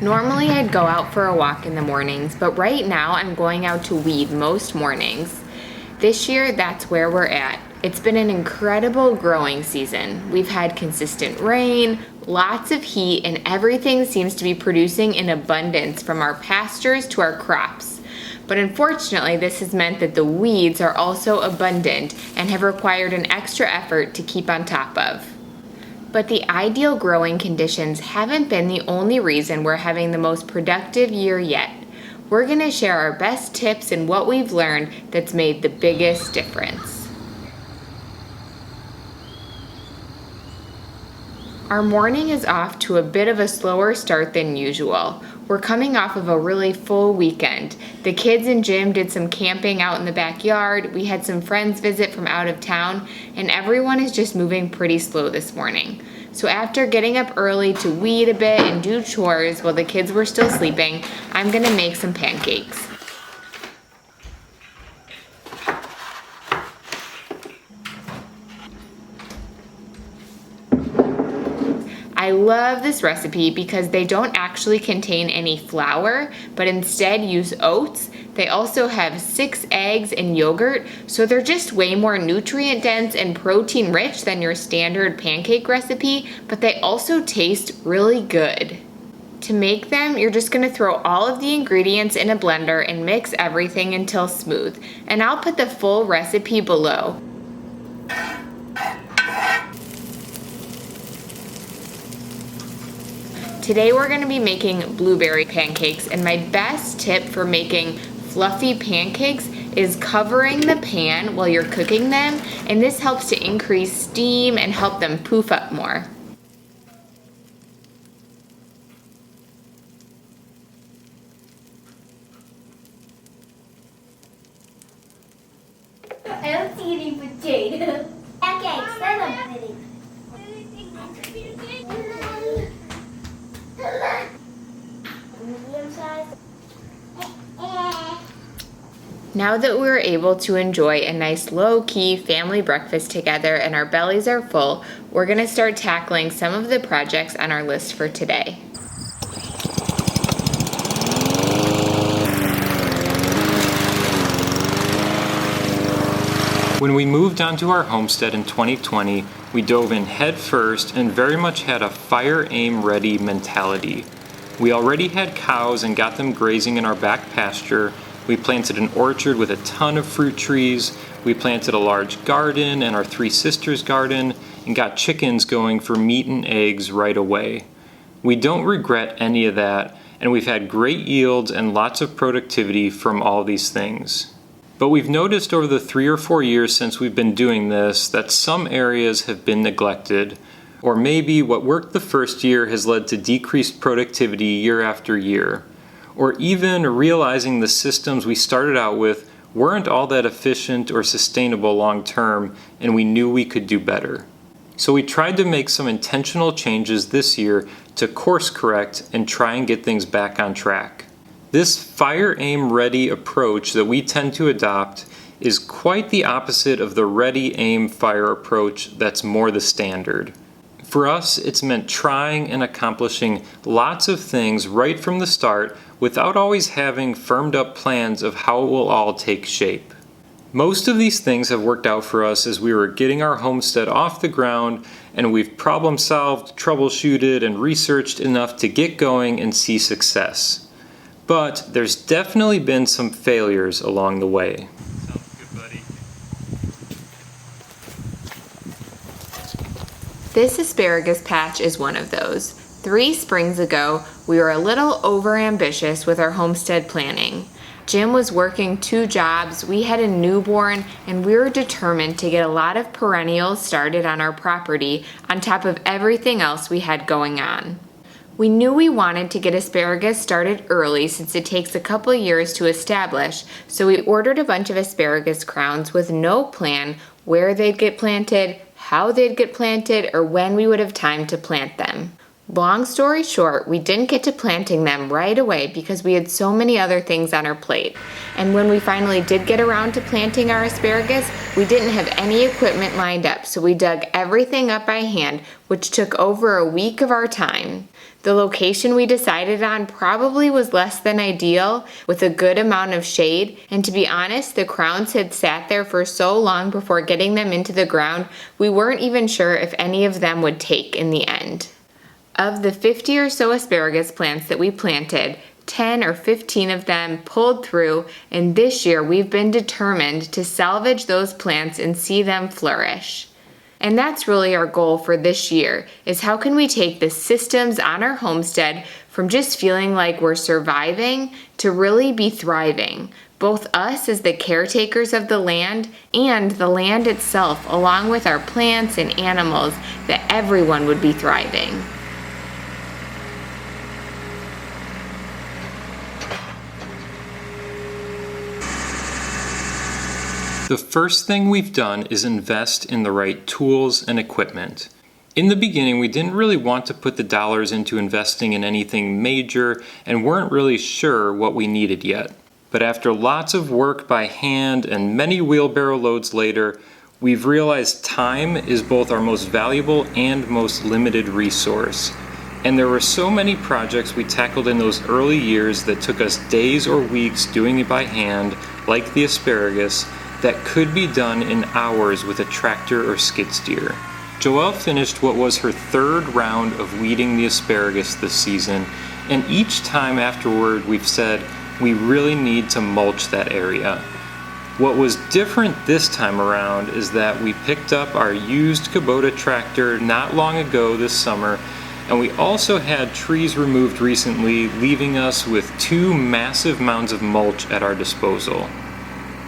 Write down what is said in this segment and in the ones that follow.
Normally I'd go out for a walk in the mornings, but right now I'm going out to weed most mornings. This year, that's where we're at. It's been an incredible growing season. We've had consistent rain, lots of heat, and everything seems to be producing in abundance from our pastures to our crops. But unfortunately, this has meant that the weeds are also abundant and have required an extra effort to keep on top of. But the ideal growing conditions haven't been the only reason we're having the most productive year yet. We're going to share our best tips and what we've learned that's made the biggest difference. Our morning is off to a bit of a slower start than usual. We're coming off of a really full weekend. The kids and Jim did some camping out in the backyard. We had some friends visit from out of town, and everyone is just moving pretty slow this morning. So after getting up early to weed a bit and do chores while the kids were still sleeping, I'm gonna make some pancakes. I love this recipe because they don't actually contain any flour, but instead use oats. They also have 6 eggs and yogurt, so they're just way more nutrient dense and protein rich than your standard pancake recipe, but they also taste really good. To make them, you're just gonna throw all of the ingredients in a blender and mix everything until smooth. And I'll put the full recipe below. Today we're going to be making blueberry pancakes, and my best tip for making fluffy pancakes is covering the pan while you're cooking them, and this helps to increase steam and help them poof up more. I don't see any potatoes. Pancakes, they're not pretty. Now that we're able to enjoy a nice low-key family breakfast together and our bellies are full, we're going to start tackling some of the projects on our list for today. When we moved onto our homestead in 2020, we dove in head first and very much had a fire aim ready mentality. We already had cows and got them grazing in our back pasture. We planted an orchard with a ton of fruit trees. We planted a large garden and our 3 sisters' garden and got chickens going for meat and eggs right away. We don't regret any of that, and we've had great yields and lots of productivity from all these things. But we've noticed over the 3 or 4 years since we've been doing this that some areas have been neglected, or maybe what worked the first year has led to decreased productivity year after year, or even realizing the systems we started out with weren't all that efficient or sustainable long term, and we knew we could do better. So we tried to make some intentional changes this year to course correct and try and get things back on track. This fire aim ready approach that we tend to adopt is quite the opposite of the ready aim fire approach that's more the standard. For us, it's meant trying and accomplishing lots of things right from the start without always having firmed up plans of how it will all take shape. Most of these things have worked out for us as we were getting our homestead off the ground, and we've problem solved, troubleshooted, and researched enough to get going and see success. But there's definitely been some failures along the way. Sounds good, buddy. This asparagus patch is one of those. 3 springs ago, we were a little overambitious with our homestead planning. Jim was working 2 jobs, we had a newborn, and we were determined to get a lot of perennials started on our property on top of everything else we had going on. We knew we wanted to get asparagus started early since it takes a couple years to establish, so we ordered a bunch of asparagus crowns with no plan where they'd get planted, how they'd get planted, or when we would have time to plant them. Long story short, we didn't get to planting them right away because we had so many other things on our plate. And when we finally did get around to planting our asparagus, we didn't have any equipment lined up, so we dug everything up by hand, which took over a week of our time. The location we decided on probably was less than ideal, with a good amount of shade, and to be honest, the crowns had sat there for so long before getting them into the ground, we weren't even sure if any of them would take in the end. Of the 50 or so asparagus plants that we planted, 10 or 15 of them pulled through, and this year we've been determined to salvage those plants and see them flourish. And that's really our goal for this year, is how can we take the systems on our homestead from just feeling like we're surviving to really be thriving, both us as the caretakers of the land and the land itself, along with our plants and animals, that everyone would be thriving. The first thing we've done is invest in the right tools and equipment. In the beginning, we didn't really want to put the dollars into investing in anything major and weren't really sure what we needed yet. But after lots of work by hand and many wheelbarrow loads later, we've realized time is both our most valuable and most limited resource. And there were so many projects we tackled in those early years that took us days or weeks doing it by hand, like the asparagus, that could be done in hours with a tractor or skid steer. Joelle finished what was her third round of weeding the asparagus this season, and each time afterward we've said we really need to mulch that area. What was different this time around is that we picked up our used Kubota tractor not long ago this summer, and we also had trees removed recently, leaving us with 2 massive mounds of mulch at our disposal.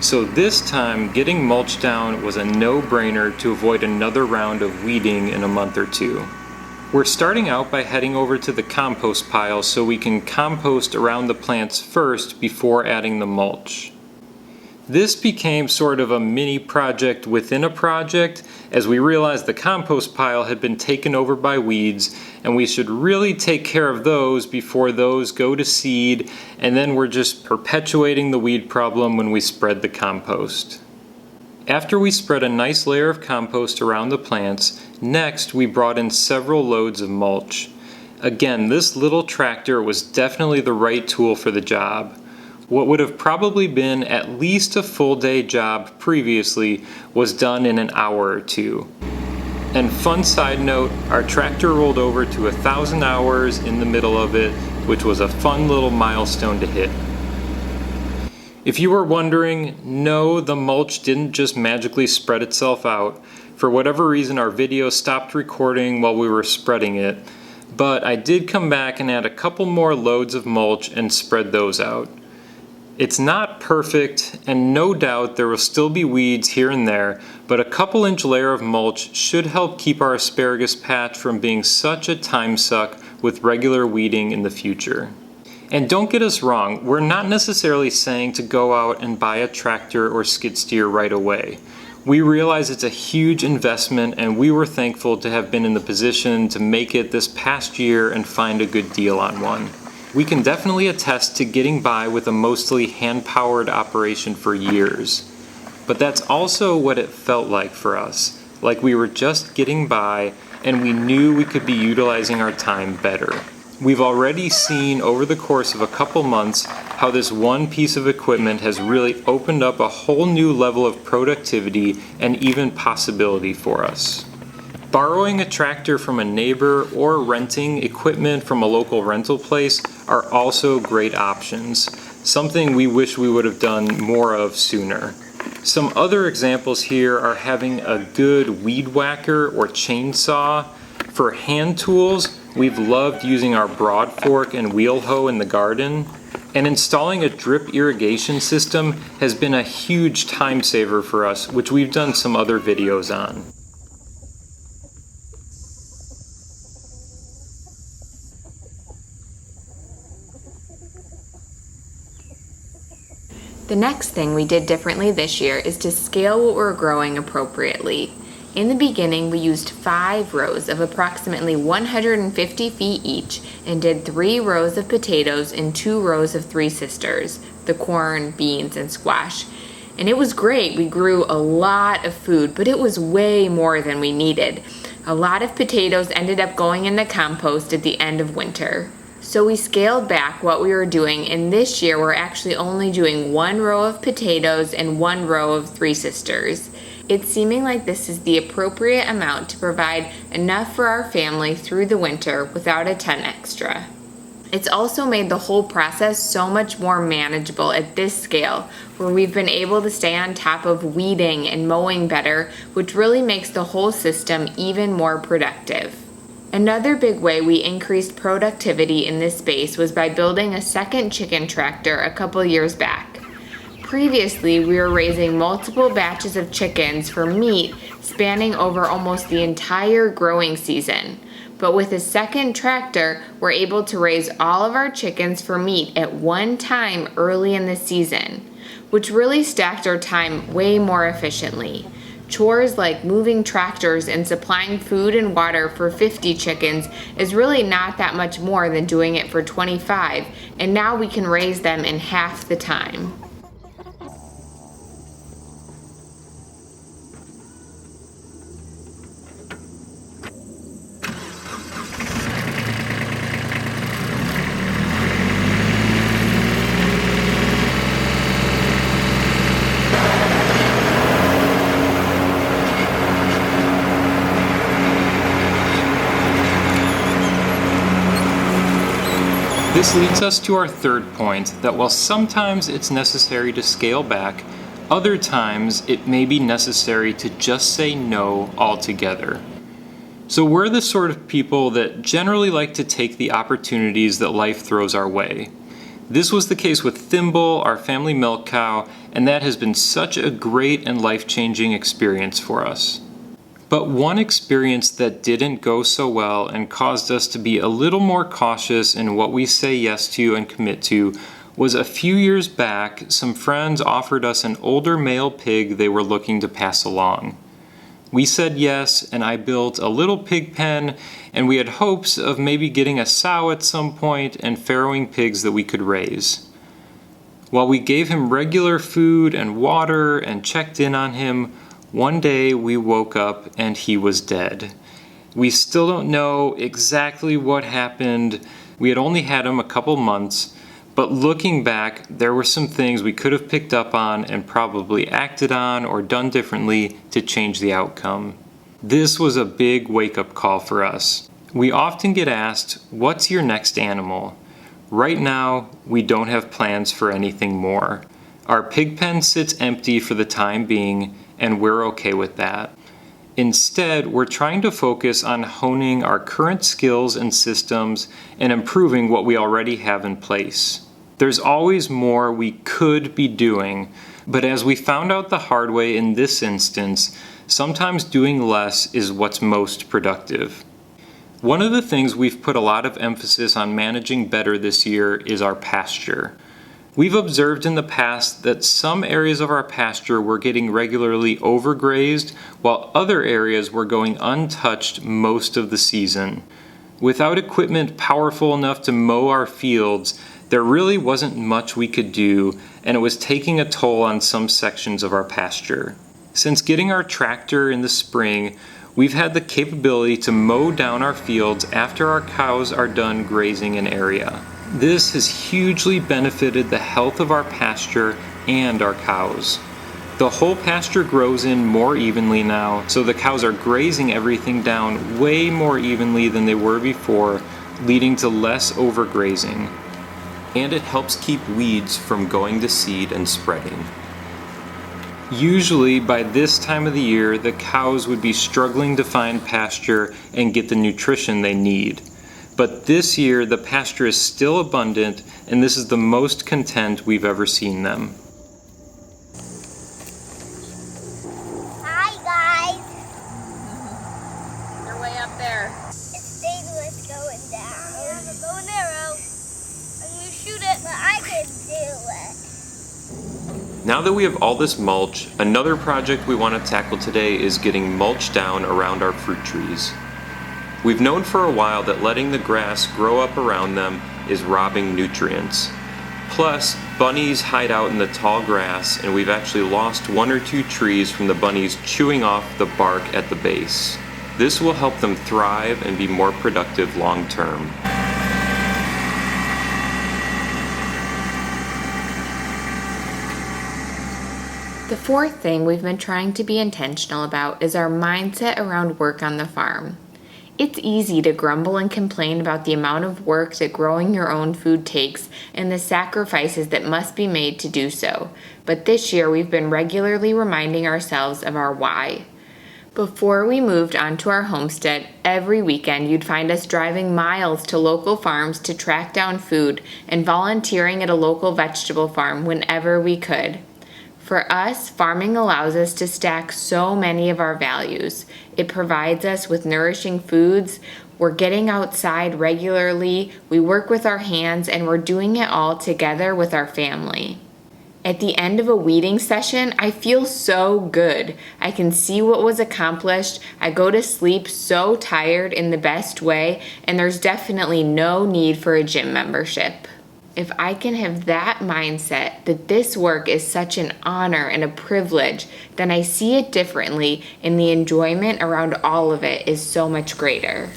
So this time, getting mulch down was a no-brainer to avoid another round of weeding in a month or two. We're starting out by heading over to the compost pile so we can compost around the plants first before adding the mulch. This became sort of a mini project within a project, as we realized the compost pile had been taken over by weeds, and we should really take care of those before those go to seed, and then we're just perpetuating the weed problem when we spread the compost. After we spread a nice layer of compost around the plants, next we brought in several loads of mulch. Again, this little tractor was definitely the right tool for the job. What would have probably been at least a full day job previously was done in an hour or two. And fun side note, our tractor rolled over to 1,000 hours in the middle of it, which was a fun little milestone to hit. If you were wondering, no, the mulch didn't just magically spread itself out. For whatever reason, our video stopped recording while we were spreading it, but I did come back and add a couple more loads of mulch and spread those out. It's not perfect, and no doubt there will still be weeds here and there, but a couple-inch layer of mulch should help keep our asparagus patch from being such a time suck with regular weeding in the future. And don't get us wrong, we're not necessarily saying to go out and buy a tractor or skid steer right away. We realize it's a huge investment, and we were thankful to have been in the position to make it this past year and find a good deal on one. We can definitely attest to getting by with a mostly hand-powered operation for years. But that's also what it felt like for us, like we were just getting by and we knew we could be utilizing our time better. We've already seen over the course of a couple months how this one piece of equipment has really opened up a whole new level of productivity and even possibility for us. Borrowing a tractor from a neighbor or renting equipment from a local rental place are also great options, something we wish we would have done more of sooner. Some other examples here are having a good weed whacker or chainsaw. For hand tools, we've loved using our broad fork and wheel hoe in the garden. And installing a drip irrigation system has been a huge time saver for us, which we've done some other videos on. The next thing we did differently this year is to scale what we're growing appropriately. In the beginning, we used 5 rows of approximately 150 feet each and did 3 rows of potatoes and 2 rows of Three Sisters, the corn, beans, and squash. And it was great. We grew a lot of food, but it was way more than we needed. A lot of potatoes ended up going in the compost at the end of winter. So we scaled back what we were doing, and this year we're actually only doing 1 row of potatoes and 1 row of Three Sisters. It's seeming like this is the appropriate amount to provide enough for our family through the winter without a ton extra. It's also made the whole process so much more manageable at this scale, where we've been able to stay on top of weeding and mowing better, which really makes the whole system even more productive. Another big way we increased productivity in this space was by building a second chicken tractor a couple years back. Previously, we were raising multiple batches of chickens for meat spanning over almost the entire growing season. But with a second tractor, we're able to raise all of our chickens for meat at one time early in the season, which really stacked our time way more efficiently. Chores like moving tractors and supplying food and water for 50 chickens is really not that much more than doing it for 25, and now we can raise them in half the time. This leads us to our third point, that while sometimes it's necessary to scale back, other times it may be necessary to just say no altogether. So we're the sort of people that generally like to take the opportunities that life throws our way. This was the case with Thimble, our family milk cow, and that has been such a great and life-changing experience for us. But one experience that didn't go so well and caused us to be a little more cautious in what we say yes to and commit to was a few years back, some friends offered us an older male pig they were looking to pass along. We said yes, and I built a little pig pen, and we had hopes of maybe getting a sow at some point and farrowing pigs that we could raise. While we gave him regular food and water and checked in on him, one day we woke up and he was dead. We still don't know exactly what happened. We had only had him a couple months, but looking back, there were some things we could have picked up on and probably acted on or done differently to change the outcome. This was a big wake-up call for us. We often get asked, "What's your next animal?" Right now, we don't have plans for anything more. Our pig pen sits empty for the time being, and we're okay with that. Instead, we're trying to focus on honing our current skills and systems and improving what we already have in place. There's always more we could be doing, but as we found out the hard way in this instance, sometimes doing less is what's most productive. One of the things we've put a lot of emphasis on managing better this year is our pasture. We've observed in the past that some areas of our pasture were getting regularly overgrazed, while other areas were going untouched most of the season. Without equipment powerful enough to mow our fields, there really wasn't much we could do, and it was taking a toll on some sections of our pasture. Since getting our tractor in the spring, we've had the capability to mow down our fields after our cows are done grazing an area. This has hugely benefited the health of our pasture and our cows. The whole pasture grows in more evenly now, so the cows are grazing everything down way more evenly than they were before, leading to less overgrazing. And it helps keep weeds from going to seed and spreading. Usually, by this time of the year, the cows would be struggling to find pasture and get the nutrition they need. But this year, the pasture is still abundant, and this is the most content we've ever seen them. Hi, guys. They're way up there. It's dangerous going down. Yeah, but go narrow. I'm going to shoot it. But I can do it. Now that we have all this mulch, another project we want to tackle today is getting mulch down around our fruit trees. We've known for a while that letting the grass grow up around them is robbing nutrients. Plus, bunnies hide out in the tall grass, and we've actually lost one or two trees from the bunnies chewing off the bark at the base. This will help them thrive and be more productive long term. The fourth thing we've been trying to be intentional about is our mindset around work on the farm. It's easy to grumble and complain about the amount of work that growing your own food takes and the sacrifices that must be made to do so. But this year we've been regularly reminding ourselves of our why. Before we moved onto our homestead, every weekend you'd find us driving miles to local farms to track down food and volunteering at a local vegetable farm whenever we could. For us, farming allows us to stack so many of our values. It provides us with nourishing foods, we're getting outside regularly, we work with our hands, and we're doing it all together with our family. At the end of a weeding session, I feel so good. I can see what was accomplished, I go to sleep so tired in the best way, and there's definitely no need for a gym membership. If I can have that mindset that this work is such an honor and a privilege, then I see it differently and the enjoyment around all of it is so much greater.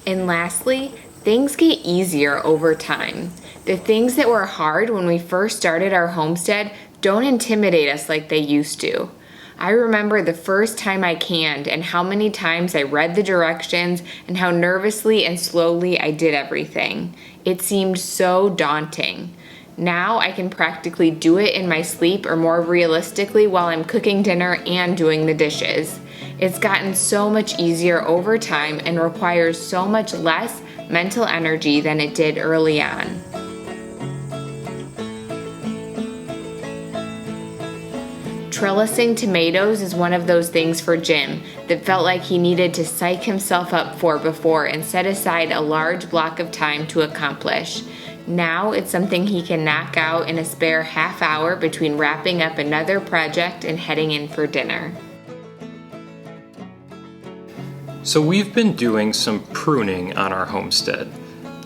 And lastly, things get easier over time. The things that were hard when we first started our homestead don't intimidate us like they used to. I remember the first time I canned and how many times I read the directions and how nervously and slowly I did everything. It seemed so daunting. Now I can practically do it in my sleep or more realistically while I'm cooking dinner and doing the dishes. It's gotten so much easier over time and requires so much less mental energy than it did early on. Trellising tomatoes is one of those things for Jim that felt like he needed to psych himself up for before and set aside a large block of time to accomplish. Now it's something he can knock out in a spare half hour between wrapping up another project and heading in for dinner. So we've been doing some pruning on our homestead.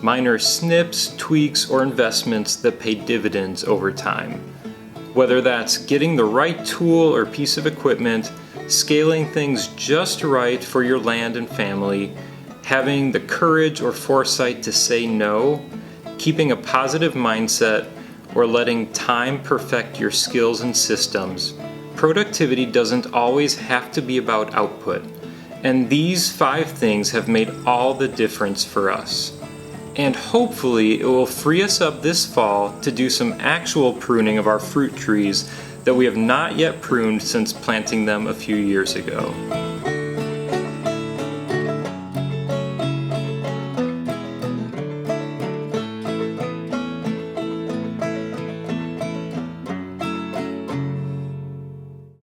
Minor snips, tweaks, or investments that pay dividends over time. Whether that's getting the right tool or piece of equipment, scaling things just right for your land and family, having the courage or foresight to say no, keeping a positive mindset, or letting time perfect your skills and systems, productivity doesn't always have to be about output. And these 5 things have made all the difference for us. And hopefully it will free us up this fall to do some actual pruning of our fruit trees that we have not yet pruned since planting them a few years ago.